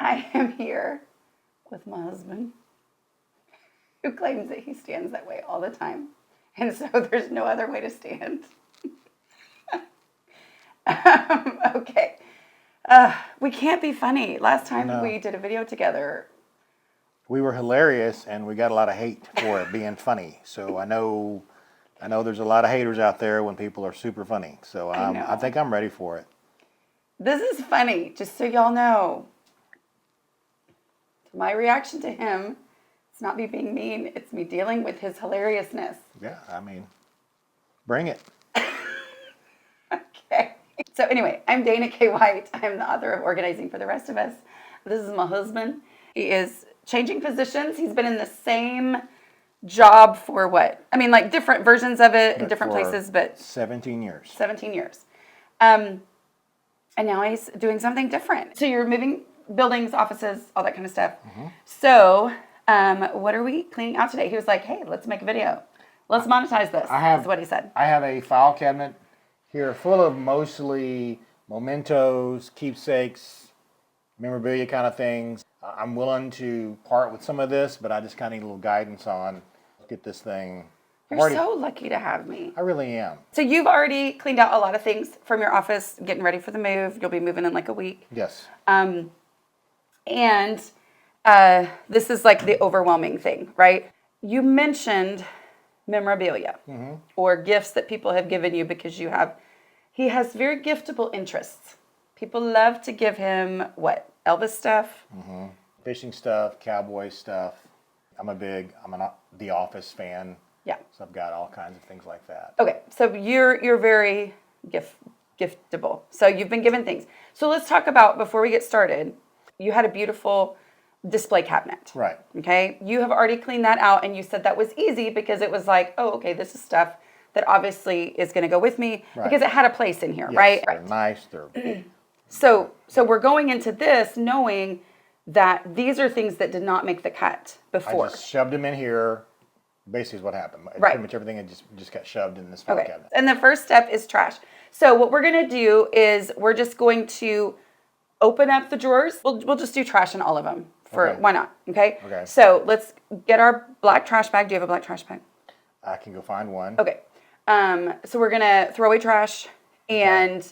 I am here with my husband, who claims that he stands that way all the time. And so there's no other way to stand. Okay. We can't be funny. Last time we did a video together, we were hilarious, and we got a lot of hate for it being funny. So I know there's a lot of haters out there when people are super funny. So I think I'm ready for it. This is funny, just so y'all know. My reaction to him, it's not me being mean, it's me dealing with his hilariousness. Yeah, I mean, bring it. Okay. So anyway, I'm Dana K. White. I'm the author of Organizing for the Rest of Us. This is my husband. He is changing positions. He's been in the same job for what? I mean, like different versions of it in different places, but 17 years. 17 years. And now he's doing something different. So you're moving buildings, offices, all that kind of stuff. Mm-hmm. So what are we cleaning out today? He was like, hey, let's make a video. Let's monetize this, is what he said. I have a file cabinet here full of mostly mementos, keepsakes, memorabilia kind of things. I'm willing to part with some of this, but I just kind of need a little guidance on get this thing. You're so lucky to have me. I really am. So you've already cleaned out a lot of things from your office, getting ready for the move. You'll be moving in like a week. Yes. And this is like the overwhelming thing, right? You mentioned memorabilia or gifts that people have given you because he has very giftable interests. People love to give him what? Elvis stuff? Mm-hmm. Fishing stuff, cowboy stuff. I'm an The Office fan. Yeah. So I've got all kinds of things like that. Okay, so you're very giftable. So you've been given things. So let's talk about, before we get started, you had a beautiful display cabinet. Right. Okay, you have already cleaned that out, and you said that was easy because it was like, oh, okay, this is stuff that obviously is going to go with me because it had a place in here, yes, right? They're nice. They're So we're going into this knowing that these are things that did not make the cut before. I just shoved them in here. Basically is what happened. Right. Pretty much everything had just got shoved in this file cabinet. And the first step is trash. So what we're going to do is we're just going to open up the drawers. We'll just do trash in all of them. Why not? Okay? Okay. So let's get our black trash bag. Do you have a black trash bag? I can go find one. Okay. So we're going to throw away trash. And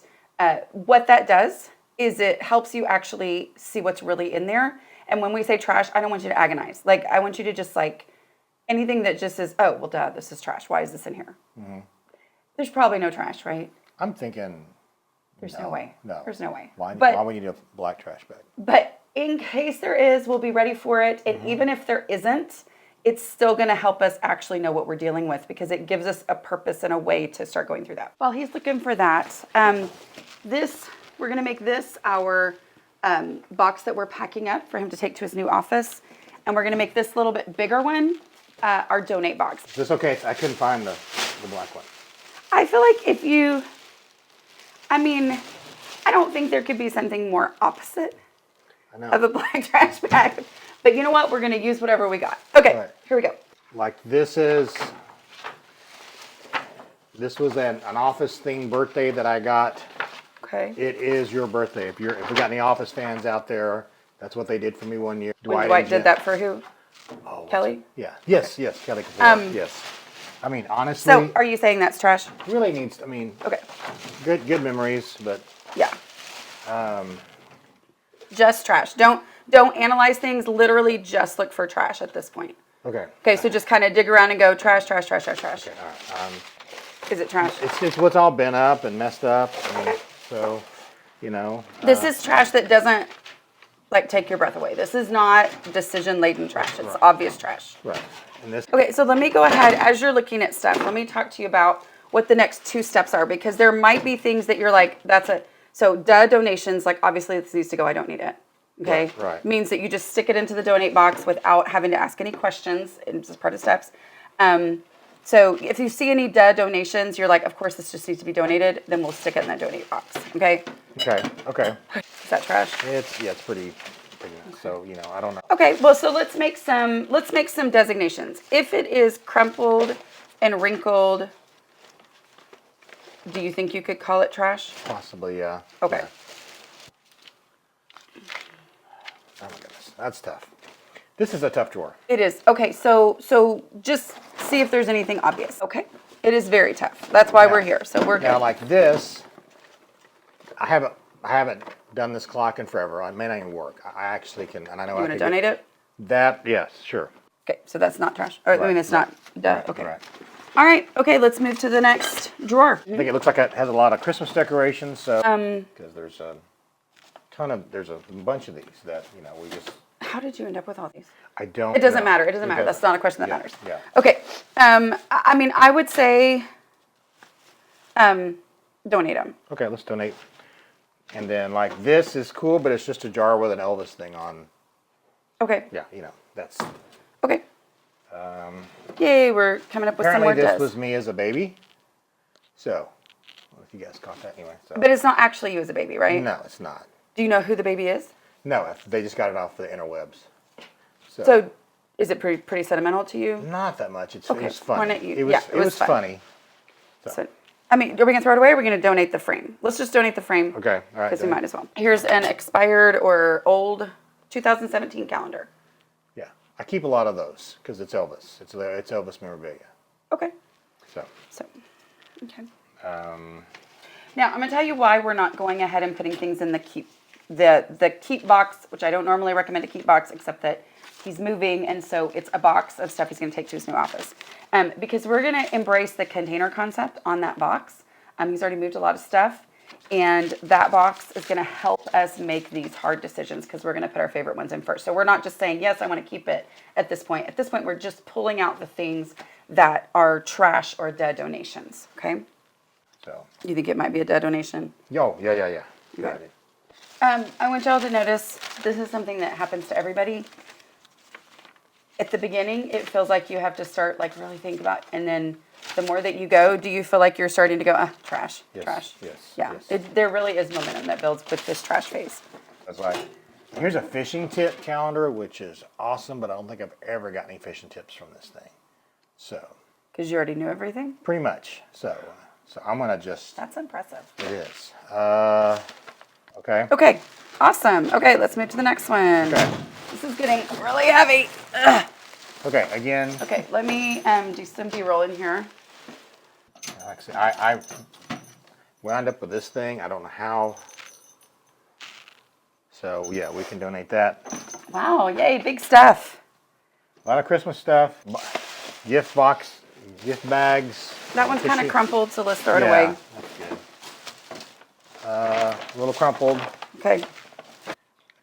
what that does is it helps you actually see what's really in there. And when we say trash, I don't want you to agonize. Like, I want you to just anything that just says, oh, well, duh, this is trash. Why is this in here? Mm-hmm. There's probably no trash, right? I'm thinking. There's no way. No. There's no way. Why would you need a black trash bag? But in case there is, we'll be ready for it. And even if there isn't, it's still going to help us actually know what we're dealing with because it gives us a purpose and a way to start going through that. While he's looking for that, we're going to make this our box that we're packing up for him to take to his new office. And we're going to make this little bit bigger one our donate box. Is this okay? I couldn't find the black one. I feel like I don't think there could be something more opposite of a black trash bag. But you know what? We're going to use whatever we got. Okay, Here we go. Like this was an office themed birthday that I got. Okay. It is your birthday. If we got any Office fans out there, that's what they did for me one year. Dwight did that for who? Oh, Kelly? Yeah. Yes, Kelly. Yes. I mean, honestly. So, are you saying that's trash? Really needs. Okay. Good memories, but. Yeah. Just trash. Don't analyze things. Literally, just look for trash at this point. Okay. Okay. So just kind of dig around and go trash. Okay. All right. Is it trash? It's what's all bent up and messed up. So, This is trash that doesn't take your breath away. This is not decision-laden trash. It's obvious trash. Right. Okay, so let me go ahead. As you're looking at stuff, let me talk to you about what the next two steps are because there might be things that you're like, so donations, obviously this needs to go, I don't need it. Okay? Right. Means that you just stick it into the donate box without having to ask any questions. It's just part of steps. So if you see any donations, you're like, of course this just needs to be donated, then we'll stick it in that donate box. Okay? Okay. Is that trash? It's pretty so, I don't know. Okay, well, so let's make some designations. If it is crumpled and wrinkled, do you think you could call it trash? Possibly, yeah. Okay. Oh my goodness, that's tough. This is a tough drawer. It is. Okay, so just see if there's anything obvious. Okay. It is very tough. That's why we're here. So we're good. Now, like this, I haven't done this clock in forever. It may not even work. I actually can, and I know You want to donate it? That, yes, sure. Okay, so that's not trash. Or, I mean, it's not. Duh. Right, Okay. right. All right. Okay, let's move to the next drawer. I think it looks like it has a lot of Christmas decorations. So, because there's a there's a bunch of these that we just. How did you end up with all these? I don't. It doesn't know. matter. It doesn't matter. That's not a question that matters. Yeah. Okay. I mean, I would say, donate them. Okay, let's donate. And then like this is cool, but it's just a jar with an Elvis thing on. Okay. Yeah, that's. Okay. Yay, we're coming up with some more Apparently this does. was me as a baby. So, I don't know if you guys caught that anyway. So. But it's not actually you as a baby, right? No, it's not. Do you know who the baby is? No, they just got it off the interwebs. So is it pretty sentimental to you? Not that much. It Okay, was funny. why don't you- It was, yeah, it was funny. So, I mean, are we going to throw it away or are we going to donate the frame? Let's just donate the frame. Okay, all right. Because we might as well. Here's an expired or old 2017 calendar. Yeah, I keep a lot of those because it's Elvis. It's Elvis memorabilia. Okay. So, Okay. Now, I'm going to tell you why we're not going ahead and putting things in the keep box, which I don't normally recommend a keep box, except that he's moving, and so it's a box of stuff he's going to take to his new office. Because we're going to embrace the container concept on that box. He's already moved a lot of stuff, and that box is going to help us make these hard decisions because we're going to put our favorite ones in first. So we're not just saying, yes, I want to keep it at this point. At this point, we're just pulling out the things that are trash or dead donations, okay? so. You think it might be a dead donation? Yeah. You got Okay. it. I want y'all to notice this is something that happens to everybody. At the beginning, it feels like you have to start really think about, and then the more that you go, do you feel like you're starting to go, trash, Yes, trash? yes, Yeah, yes. there really is momentum that builds with this trash phase. That's right. Here's a fishing tip calendar, which is awesome, but I don't think I've ever got any fishing tips from this thing. So. Because you already knew everything? Pretty much. So I'm gonna just. That's impressive. It is. Okay. Okay, awesome. Okay, let's move to the next one. Okay. This is getting really heavy. Ugh. Okay. Again. Okay, let me do some B-roll in here. Like I said, I wound up with this thing. I don't know how. So yeah, we can donate that. Wow, yay, big stuff. A lot of Christmas stuff. Gift box, gift bags. That one's kind of Tissue. crumpled, so let's throw it Yeah, away. that's good. A little crumpled. Okay,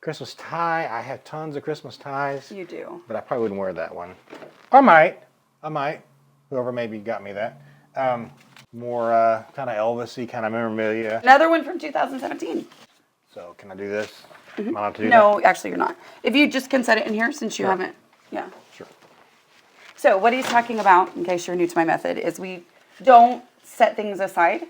Christmas tie. I have tons of Christmas ties, you do. but I probably wouldn't wear that one. I might. Whoever maybe got me that. More kind of Elvis-y kind of memorabilia. Another one from 2017. So can I do this? Am I allowed to do No, actually you're not. If you just can set it in here since you Sure. haven't, yeah. that? Sure. So what he's talking about, in case you're new to my method, is we don't set things aside.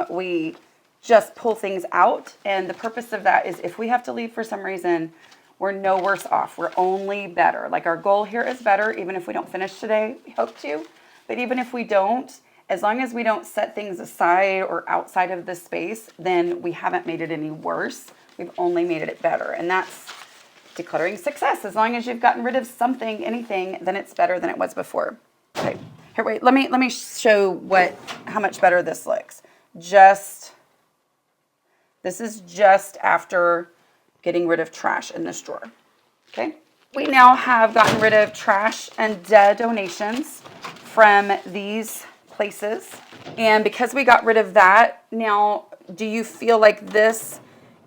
We just pull things out. And the purpose of that is if we have to leave for some reason, we're no worse off. We're only better. Like our goal here is better, even if we don't finish today, we hope to. But even if we don't, as long as we don't set things aside or outside of the space, then we haven't made it any worse. We've only made it better. And that's decluttering success. As long as you've gotten rid of something, anything, then it's better than it was before. Okay, here, wait, let me show how much better this looks. This is just after getting rid of trash in this drawer, okay? We now have gotten rid of trash and dead donations from these places. And because we got rid of that, now, do you feel like this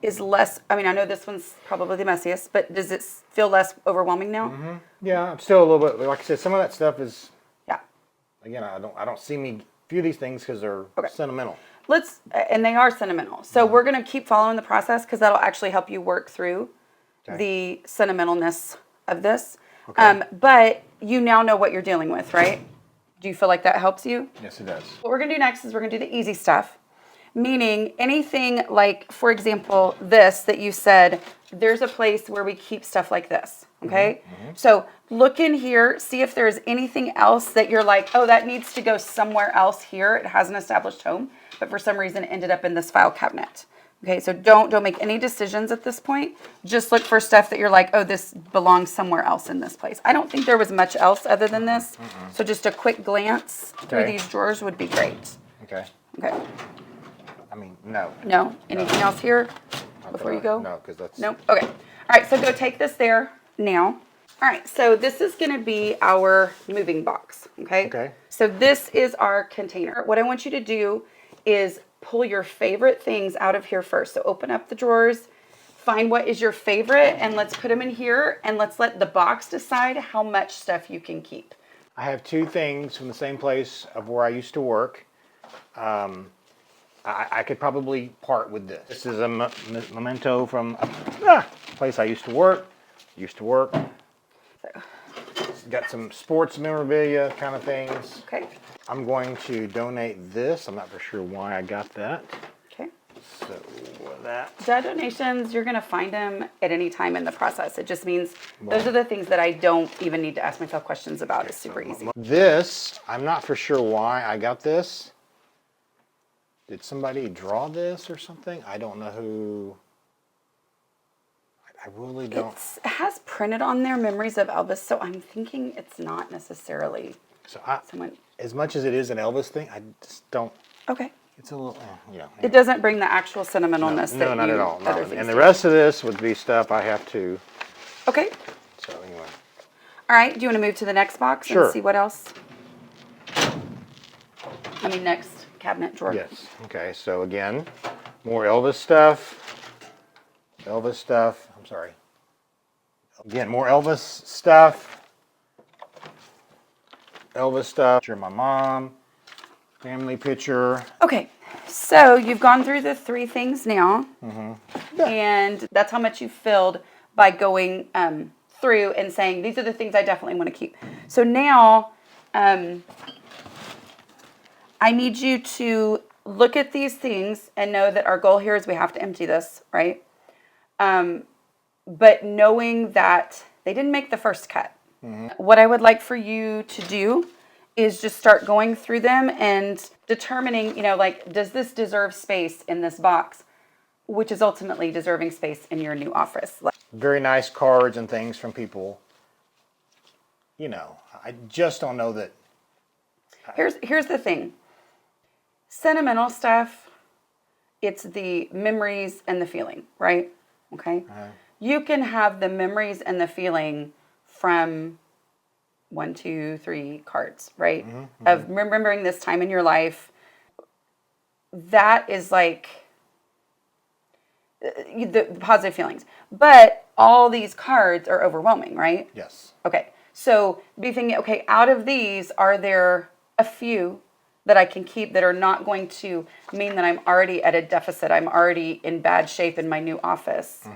is less, I know this one's probably the messiest, but does it feel less overwhelming now? Mm-hmm. Yeah, I'm still a little bit, like I said, some of that stuff is, Yeah. again, I don't see me view these things because they're sentimental. And they are sentimental. So we're going to keep following the process because that'll actually help you work through the sentimentalness of this. Okay. But you now know what you're dealing with, right? Do you feel like that helps you? Yes, it does. What we're going to do next is we're going to do the easy stuff. Meaning anything like, for example, this that you said, there's a place where we keep stuff like this, okay? So look in here, see if there's anything else that you're like, oh, that needs to go somewhere else here. It has an established home, but for some reason it ended up in this file cabinet. Okay, so don't make any decisions at this point. Just look for stuff that you're like, oh, this belongs somewhere else in this place. I don't think there was much else other than this. So just a quick glance through these drawers would be great. Okay. Okay. I mean, no. No? Anything else here before you go? No, because that's... Nope. Okay. All right, so go take this there now. All right, so this is going to be our moving box, okay? Okay. So this is our container. What I want you to do is pull your favorite things out of here first. So open up the drawers, find what is your favorite, and let's put them in here, and let's let the box decide how much stuff you can keep. I have two things from the same place of where I used to work. I could probably part with this. This is a memento from a place I used to work. So, It's got some sports memorabilia kind of things. okay. I'm going to donate this. I'm not for sure why I got that. Okay. So that. Donations, you're going to find them at any time in the process. It just means those are the things that I don't even need to ask myself questions about. It's super easy. This, I'm not for sure why I got this. Did somebody draw this or something? I don't know who. I really don't. It has printed on there memories of Elvis, so I'm thinking it's not necessarily So someone. as much as it is an Elvis thing, I just don't. Okay. It's a little, yeah. It doesn't bring the actual sentimentalness No, that not you, at all. other No. things And the do. rest of this would be stuff I have to. Okay. So anyway. All right. Do you want to move to the next box Sure. and see what else? I mean, next cabinet drawer. Yes. Okay. So again, more Elvis stuff. I'm sorry. Again, more Elvis stuff. Picture of my mom. Family picture. Okay. So you've gone through the three things now, and that's how much you filled by going through and saying these are the things I definitely want to keep. So now, I need you to look at these things and know that our goal here is we have to empty this, right? But knowing that they didn't make the first cut. What I would like for you to do is just start going through them and determining, like, does this deserve space in this box, which is ultimately deserving space in your new office. Very nice cards and things from people. I just don't know that. Here's the thing. Sentimental stuff, it's the memories and the feeling, right? Okay? You can have the memories and the feeling from 1, 2, 3 cards, right? Of remembering this time in your life. That is like the positive feelings. But all these cards are overwhelming, right? Yes. Okay. So be thinking, okay, out of these, are there a few that I can keep that are not going to mean that I'm already at a deficit, I'm already in bad shape in my new office,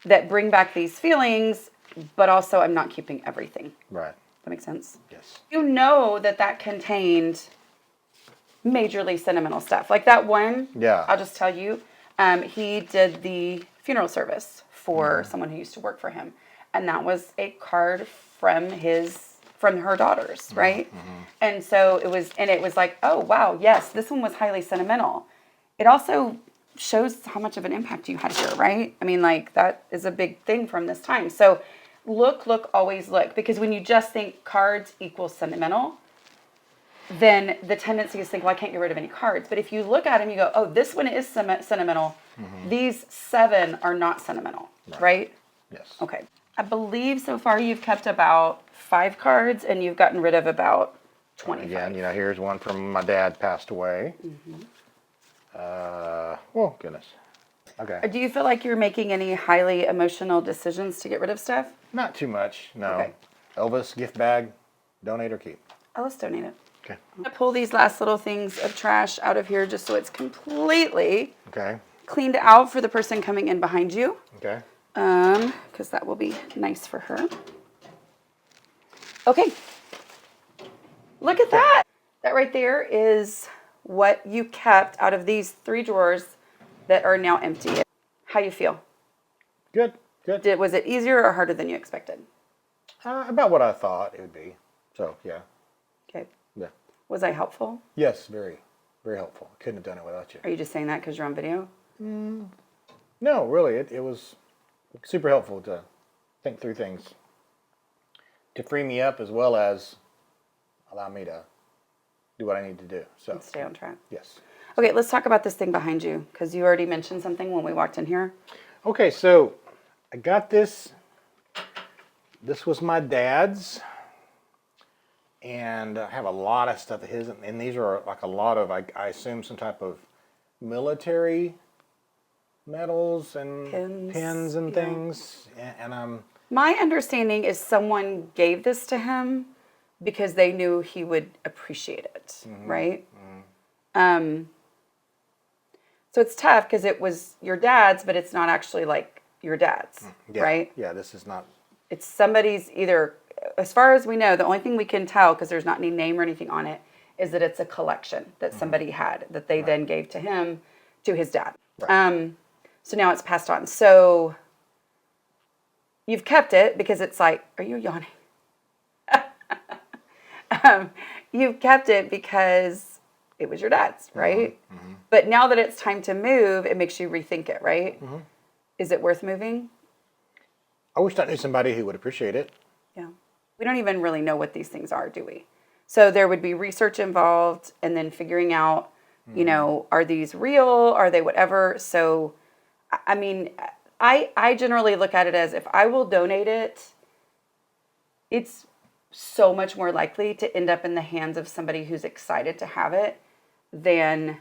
that bring back these feelings, but also I'm not keeping everything. Right. That makes sense? Yes. You know that contained majorly sentimental stuff. Like that one, Yeah. I'll just tell you, he did the funeral service for someone who used to work for him. And that was a card from her daughters, right? And so it was like, oh, wow, yes, this one was highly sentimental. It also shows how much of an impact you had here, right? I mean, like, that is a big thing from this time. So look, always look. Because when you just think cards equals sentimental, then the tendency is to think, well, I can't get rid of any cards. But if you look at them, you go, oh, this one is sentimental. These 7 are not sentimental, right? Yes. Okay. I believe so far you've kept about 5 cards and you've gotten rid of about 25. Again, here's one from my dad passed away. Oh, goodness. Okay. Do you feel like you're making any highly emotional decisions to get rid of stuff? Not too much, no. Okay. Elvis, gift bag, donate or keep. Oh, let's donate it. Okay. I'm going to pull these last little things of trash out of here just so it's completely Okay. cleaned out for the person coming in behind you. Okay. Because that will be nice for her. Okay. Look at that. That right there is what you kept out of these 3 drawers that are now empty. How you feel? Good. Was it easier or harder than you expected? About what I thought it would be. So, yeah. Okay. Yeah. Was I helpful? Yes, very, very helpful. Couldn't have done it without you. Are you just saying that because you're on video? No, really, it was super helpful to think through things, to free me up as well as allow me to do what I need to do. So Let's stay on track. yes. Okay, let's talk about this thing behind you because you already mentioned something when we walked in here. Okay, so I got this. This was my dad's, and I have a lot of stuff of his, and these are like a lot of, I assume, some type of military medals and pins and things, and I'm. My understanding is someone gave this to him because they knew he would appreciate it, right? So it's tough because it was your dad's, but it's not actually like your dad's, right? Yeah, this is not. It's somebody's either, as far as we know, the only thing we can tell, because there's not any name or anything on it, is that it's a collection that somebody had that they then gave to him, to his dad. Right. So now it's passed on. So you've kept it because it's like, are you yawning? You've kept it because it was your dad's, right? But now that it's time to move, it makes you rethink it, right? Is it worth moving? I wish I knew somebody who would appreciate it. Yeah. We don't even really know what these things are, do we? So there would be research involved and then figuring out, you know, are these real? Are they whatever? So, I mean, I generally look at it as if I will donate it, it's so much more likely to end up in the hands of somebody who's excited to have it than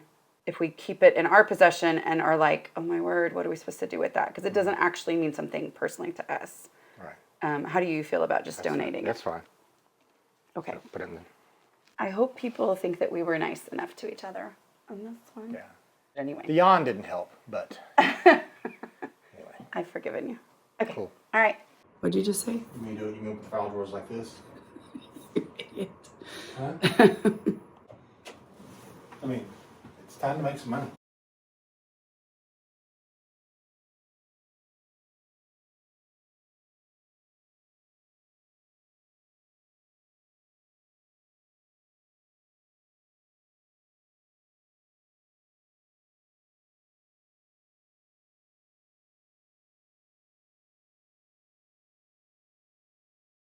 if we keep it in our possession and are like, oh my word, what are we supposed to do with that? Because it doesn't actually mean something personally to us. Right. How do you feel about just donating That's it? fine. Okay. So put it in the. I hope people think that we were nice enough to each other on this one. Yeah. Anyway, The yawn didn't help, but anyway. I've forgiven you. Okay. Cool. All right. What'd you just say? You mean do it? You mean with the file drawers like this? Idiot. Huh? I mean, it's time to make some money.